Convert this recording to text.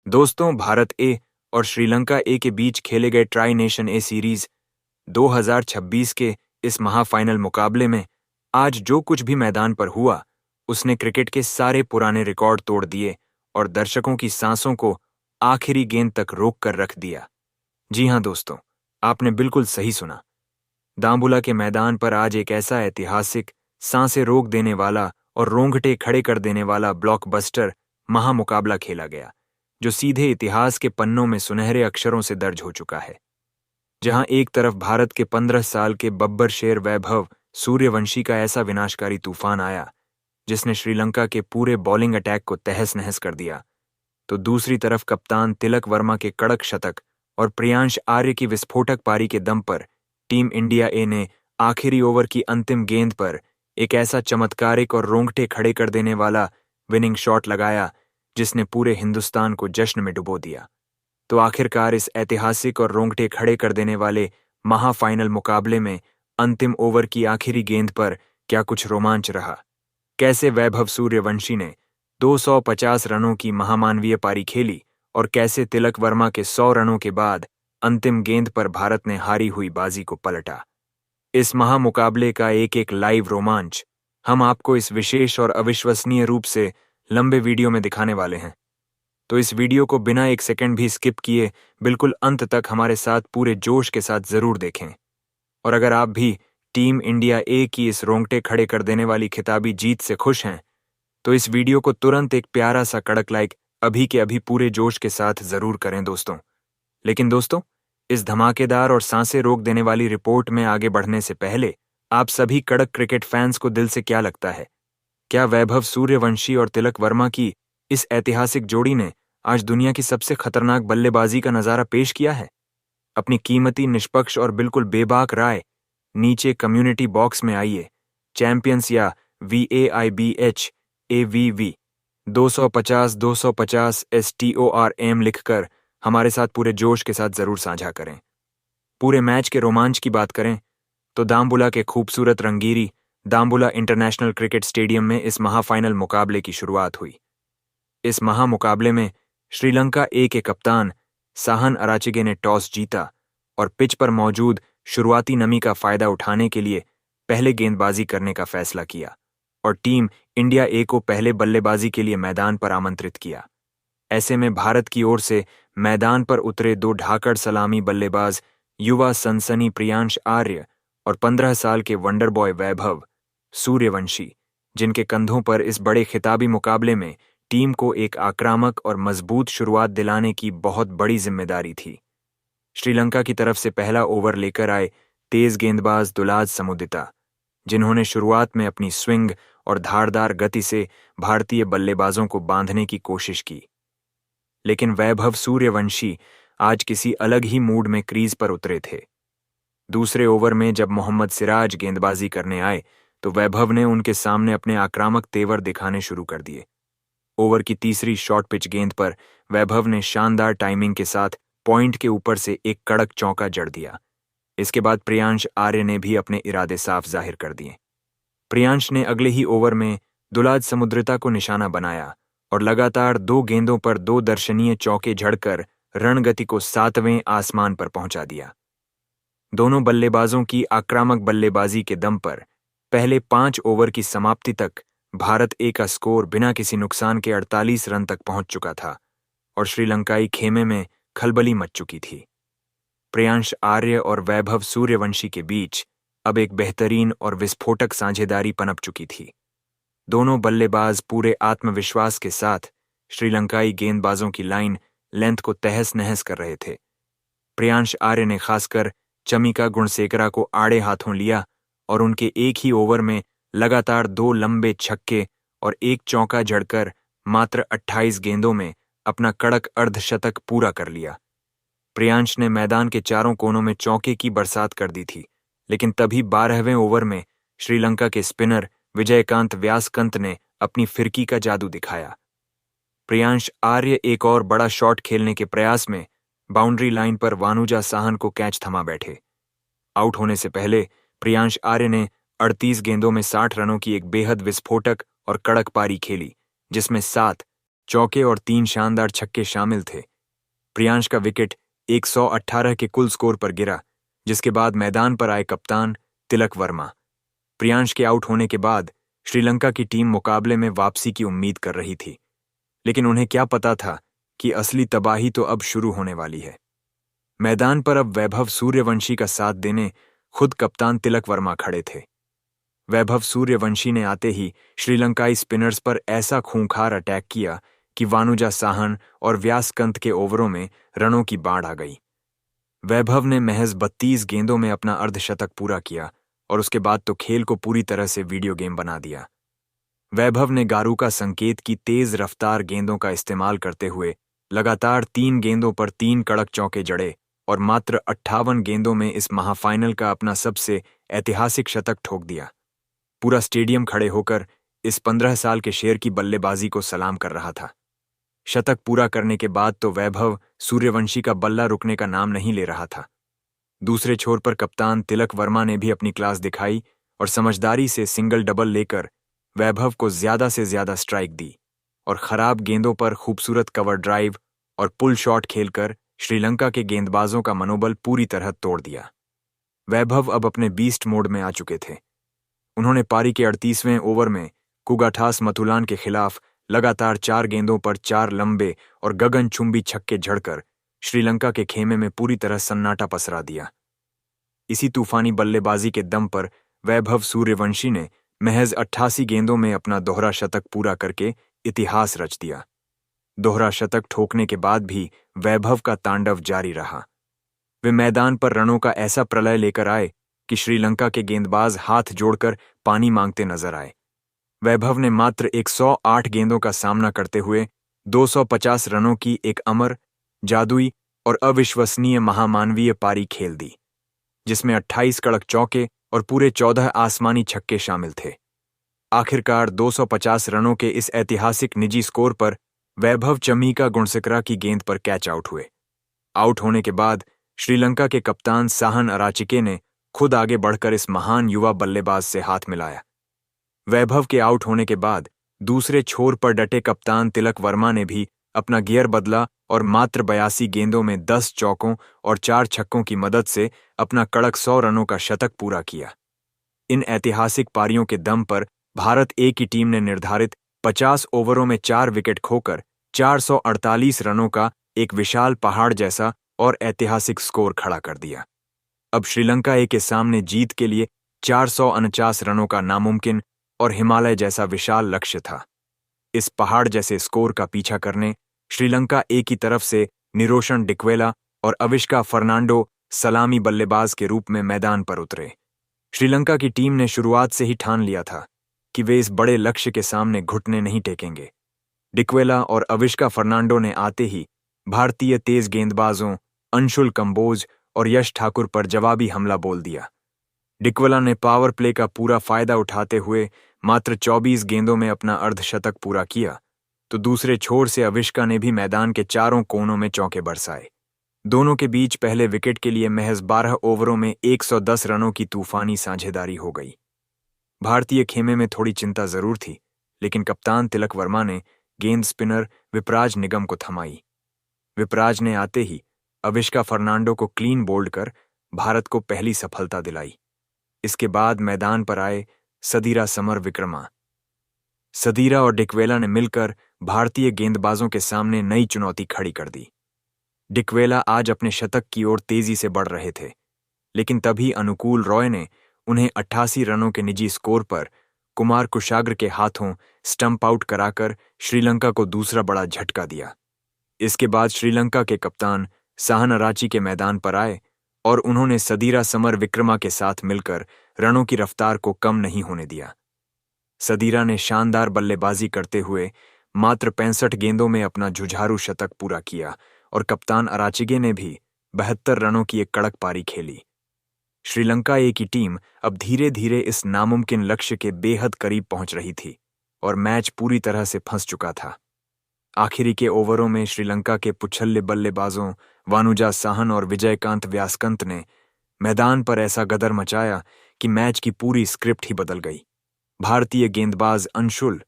दोस्तों, भारत ए और श्रीलंका ए के बीच खेले गए ट्राई नेशन ए सीरीज 2026 के इस महाफाइनल मुकाबले में आज जो कुछ भी मैदान पर हुआ, उसने क्रिकेट के सारे पुराने रिकॉर्ड तोड़ दिए और दर्शकों की सांसों को आखिरी गेंद तक रोक कर रख दिया। जी हां दोस्तों, आपने बिल्कुल सही सुना। दांबुला के मैदान पर आज एक ऐसा ऐतिहासिक, सांसें रोक देने वाला और रोंगटे खड़े कर देने वाला ब्लॉकबस्टर महामुकाबला खेला गया, जो सीधे इतिहास के पन्नों में सुनहरे अक्षरों से दर्ज हो चुका है। जहां एक तरफ भारत के 15 साल के बब्बर शेर वैभव सूर्यवंशी का ऐसा विनाशकारी तूफान आया, जिसने श्रीलंका के पूरे बॉलिंग अटैक को तहस-नहस कर दिया, तो दूसरी तरफ कप्तान तिलक वर्मा के कड़क शतक और प्रियांश आर्य की विस्फोटक पारी के दम पर टीम इंडिया ए ने आखिरी ओवर की अंतिम गेंद पर एक ऐसा चमत्कारिक और रोंगटे खड़े कर देने वाला विनिंग शॉट लगाया, जिसने पूरे हिंदुस्तान को जश्न में डुबो दिया। तो आखिरकार इस ऐतिहासिक और रोंगटे खड़े कर देने वाले महाफाइनल मुकाबले में अंतिम ओवर की आखिरी गेंद पर क्या कुछ रोमांच रहा? कैसे वैभव सूर्यवंशी ने 250 रनों की महामानवीय पारी खेली और कैसे तिलक वर्मा के 100 रनों के बाद अंतिम गेंद पर भारत ने हारी हुई बाजी को पलटा? इस महामुकाबले का एक एक लाइव रोमांच हम आपको इस विशेष और अविश्वसनीय रूप से लंबे वीडियो में दिखाने वाले हैं। तो इस वीडियो को बिना एक सेकंड भी स्किप किए बिल्कुल अंत तक हमारे साथ पूरे जोश के साथ जरूर देखें। और अगर आप भी टीम इंडिया ए की इस रोंगटे खड़े कर देने वाली खिताबी जीत से खुश हैं, तो इस वीडियो को तुरंत एक प्यारा सा कड़क लाइक अभी के अभी पूरे जोश के साथ जरूर करें दोस्तों। लेकिन दोस्तों, इस धमाकेदार और सांसें रोक देने वाली रिपोर्ट में आगे बढ़ने से पहले आप सभी कड़क क्रिकेट फैंस को दिल से क्या लगता है? क्या वैभव सूर्यवंशी और तिलक वर्मा की इस ऐतिहासिक जोड़ी ने आज दुनिया की सबसे खतरनाक बल्लेबाजी का नजारा पेश किया है? अपनी कीमती, निष्पक्ष और बिल्कुल बेबाक राय नीचे कम्युनिटी बॉक्स में आइए चैंपियंस या VAIBH AVV 250 STORM लिखकर हमारे साथ पूरे जोश के साथ जरूर साझा करें। पूरे मैच के रोमांच की बात करें तो दांबुला के खूबसूरत रंगीरी दांबुला इंटरनेशनल क्रिकेट स्टेडियम में इस महाफाइनल मुकाबले की शुरुआत हुई। इस महामुकाबले में श्रीलंका ए के कप्तान साहन अराचिगे ने टॉस जीता और पिच पर मौजूद शुरुआती नमी का फायदा उठाने के लिए पहले गेंदबाजी करने का फैसला किया और टीम इंडिया ए को पहले बल्लेबाजी के लिए मैदान पर आमंत्रित किया। ऐसे में भारत की ओर से मैदान पर उतरे दो ढाकड़ सलामी बल्लेबाज युवा सनसनी प्रियांश आर्य और 15 साल के वंडर बॉय वैभव सूर्यवंशी, जिनके कंधों पर इस बड़े खिताबी मुकाबले में टीम को एक आक्रामक और मजबूत शुरुआत दिलाने की बहुत बड़ी जिम्मेदारी थी। श्रीलंका की तरफ से पहला ओवर लेकर आए तेज गेंदबाज दुलाज समुदिता, जिन्होंने शुरुआत में अपनी स्विंग और धारदार गति से भारतीय बल्लेबाजों को बांधने की कोशिश की। लेकिन वैभव सूर्यवंशी आज किसी अलग ही मूड में क्रीज पर उतरे थे। दूसरे ओवर में जब मोहम्मद सिराज गेंदबाजी करने आए तो वैभव ने उनके सामने अपने आक्रामक तेवर दिखाने शुरू कर दिए। ओवर की तीसरी शॉर्ट पिच गेंद पर वैभव ने शानदार टाइमिंग के साथ पॉइंट के ऊपर से एक कड़क चौका जड़ दिया। इसके बाद प्रियांश आर्य ने भी अपने इरादे साफ जाहिर कर दिए। प्रियांश ने अगले ही ओवर में दुलाज समुद्रता को निशाना बनाया और लगातार 2 गेंदों पर 2 दर्शनीय चौके झड़कर रणगति को 7वें आसमान पर पहुंचा दिया। दोनों बल्लेबाजों की आक्रामक बल्लेबाजी के दम पर पहले 5 ओवर की समाप्ति तक भारत ए का स्कोर बिना किसी नुकसान के 48 रन तक पहुंच चुका था और श्रीलंकाई खेमे में खलबली मच चुकी थी। प्रियांश आर्य और वैभव सूर्यवंशी के बीच अब एक बेहतरीन और विस्फोटक साझेदारी पनप चुकी थी। दोनों बल्लेबाज पूरे आत्मविश्वास के साथ श्रीलंकाई गेंदबाजों की लाइन लेंथ को तहस-नहस कर रहे थे। प्रियांश आर्य ने खासकर चमिका गुणसेकरा को आड़े हाथों लिया और उनके एक ही ओवर में लगातार 2 लंबे छक्के और एक चौका जड़कर मात्र 28 गेंदों में अपना कड़क अर्धशतक पूरा कर लिया। प्रियांश ने मैदान के चारों कोनों में चौके की बरसात कर दी थी, लेकिन तभी 12वें ओवर में श्रीलंका के स्पिनर विजयकांत व्यासकंत ने अपनी फिरकी का जादू दिखाया। प्रियांश आर्य एक और बड़ा शॉट खेलने के प्रयास में बाउंड्री लाइन पर वानुजा साहन को कैच थमा बैठे। आउट होने से पहले प्रियांश आर्य ने 38 गेंदों में 60 रनों की एक बेहद विस्फोटक और कड़क पारी खेली, जिसमें 7 चौके और 3 शानदार छक्के शामिल थे। प्रियांश का विकेट 118 के कुल स्कोर पर गिरा, जिसके बाद मैदान पर आए कप्तान तिलक वर्मा। प्रियांश के आउट होने के बाद श्रीलंका की टीम मुकाबले में वापसी की उम्मीद कर रही थी, लेकिन उन्हें क्या पता था कि असली तबाही तो अब शुरू होने वाली है। मैदान पर अब वैभव सूर्यवंशी का साथ देने खुद कप्तान तिलक वर्मा खड़े थे। वैभव सूर्यवंशी ने आते ही श्रीलंकाई स्पिनर्स पर ऐसा खूंखार अटैक किया कि वानुजा साहन और व्यासकंत के ओवरों में रनों की बाढ़ आ गई। वैभव ने महज 32 गेंदों में अपना अर्धशतक पूरा किया और उसके बाद तो खेल को पूरी तरह से वीडियो गेम बना दिया। वैभव ने गारूका संकेत की तेज रफ्तार गेंदों का इस्तेमाल करते हुए लगातार 3 गेंदों पर 3 कड़क चौके जड़े और मात्र 58 गेंदों में इस महाफाइनल का अपना सबसे ऐतिहासिक शतक ठोक दिया। पूरा स्टेडियम खड़े होकर इस 15 साल के शेर की बल्लेबाजी को सलाम कर रहा था। शतक पूरा करने के बाद तो वैभव सूर्यवंशी का बल्ला रुकने का नाम नहीं ले रहा था। दूसरे छोर पर कप्तान तिलक वर्मा ने भी अपनी क्लास दिखाई और समझदारी से सिंगल डबल लेकर वैभव को ज्यादा से ज्यादा स्ट्राइक दी और खराब गेंदों पर खूबसूरत कवर ड्राइव और पुल शॉट खेलकर श्रीलंका के गेंदबाजों का मनोबल पूरी तरह तोड़ दिया। वैभव अब अपने बीस्ट मोड में आ चुके थे। उन्होंने पारी के 38वें ओवर में कुगाथास मथुलान के खिलाफ लगातार 4 गेंदों पर 4 लंबे और गगनचुंबी छक्के झड़कर श्रीलंका के खेमे में पूरी तरह सन्नाटा पसरा दिया। इसी तूफानी बल्लेबाजी के दम पर वैभव सूर्यवंशी ने महज 88 गेंदों में अपना दोहरा शतक पूरा करके इतिहास रच दिया। दोहरा शतक ठोकने के बाद भी वैभव का तांडव जारी रहा। वे मैदान पर रनों का ऐसा प्रलय लेकर आए कि श्रीलंका के गेंदबाज हाथ जोड़कर पानी मांगते नजर आए। वैभव ने मात्र 108 गेंदों का सामना करते हुए 250 रनों की एक अमर, जादुई और अविश्वसनीय महामानवीय पारी खेल दी, जिसमें 28 कड़क चौके और पूरे 14 आसमानी छक्के शामिल थे। आखिरकार 250 रनों के इस ऐतिहासिक निजी स्कोर पर वैभव चमीका गुणसिकरा की गेंद पर कैच आउट हुए। आउट होने के बाद श्रीलंका के कप्तान साहन अराचिके ने खुद आगे बढ़कर इस महान युवा बल्लेबाज से हाथ मिलाया। वैभव के आउट होने के बाद दूसरे छोर पर डटे कप्तान तिलक वर्मा ने भी अपना गियर बदला और मात्र 82 गेंदों में 10 चौकों और 4 छक्कों की मदद से अपना कड़क 100 रनों का शतक पूरा किया। इन ऐतिहासिक पारियों के दम पर भारत ए की टीम ने निर्धारित 50 ओवरों में 4 विकेट खोकर 448 रनों का एक विशाल पहाड़ जैसा और ऐतिहासिक स्कोर खड़ा कर दिया। अब श्रीलंका ए के सामने जीत के लिए 449 रनों का नामुमकिन और हिमालय जैसा विशाल लक्ष्य था। इस पहाड़ जैसे स्कोर का पीछा करने श्रीलंका ए की तरफ से निरोशन डिक्वेला और अविष्का फर्नांडो सलामी बल्लेबाज के रूप में मैदान पर उतरे। श्रीलंका की टीम ने शुरुआत से ही ठान लिया था कि वे इस बड़े लक्ष्य के सामने घुटने नहीं टेकेंगे। डिक्वेला और अविष्का फर्नांडो ने आते ही भारतीय तेज गेंदबाजों अंशुल कंबोज और यश ठाकुर पर जवाबी हमला बोल दिया। डिक्वेला ने पावर प्ले का पूरा फायदा उठाते हुए मात्र 24 गेंदों में अपना अर्धशतक पूरा किया, तो दूसरे छोर से अविष्का ने भी मैदान के चारों कोनों में चौके बरसाए। दोनों के बीच पहले विकेट के लिए महज 12 ओवरों में 110 रनों की तूफानी साझेदारी हो गई। भारतीय खेमे में थोड़ी चिंता जरूर थी, लेकिन कप्तान तिलक वर्मा ने गेंद स्पिनर विपराज निगम को थमाई। विपराज ने आते ही अविष्का फर्नांडो को क्लीन बोल्ड कर भारत को पहली सफलता दिलाई। इसके बाद मैदान पर आए सदीरा समर विक्रमा। सदीरा और डिक्वेला ने मिलकर भारतीय गेंदबाजों के सामने नई चुनौती खड़ी कर दी। डिक्वेला आज अपने शतक की ओर तेजी से बढ़ रहे थे, लेकिन तभी अनुकूल रॉय ने उन्हें 88 रनों के निजी स्कोर पर कुमार कुशाग्र के हाथों स्टंप आउट कराकर श्रीलंका को दूसरा बड़ा झटका दिया। इसके बाद श्रीलंका के कप्तान साहन अराची के मैदान पर आए और उन्होंने सदीरा समर विक्रमा के साथ मिलकर रनों की रफ्तार को कम नहीं होने दिया। सदीरा ने शानदार बल्लेबाजी करते हुए मात्र 65 गेंदों में अपना जुझारू शतक पूरा किया और कप्तान अराचिगे ने भी 72 रनों की एक कड़क पारी खेली। श्रीलंका ए की टीम अब धीरे धीरे इस नामुमकिन लक्ष्य के बेहद करीब पहुंच रही थी और मैच पूरी तरह से फंस चुका था। आखिरी के ओवरों में श्रीलंका के पुछल्ले बल्लेबाजों वानुजा साहन और विजयकांत व्यासकंत ने मैदान पर ऐसा गदर मचाया कि मैच की पूरी स्क्रिप्ट ही बदल गई। भारतीय गेंदबाज अंशुल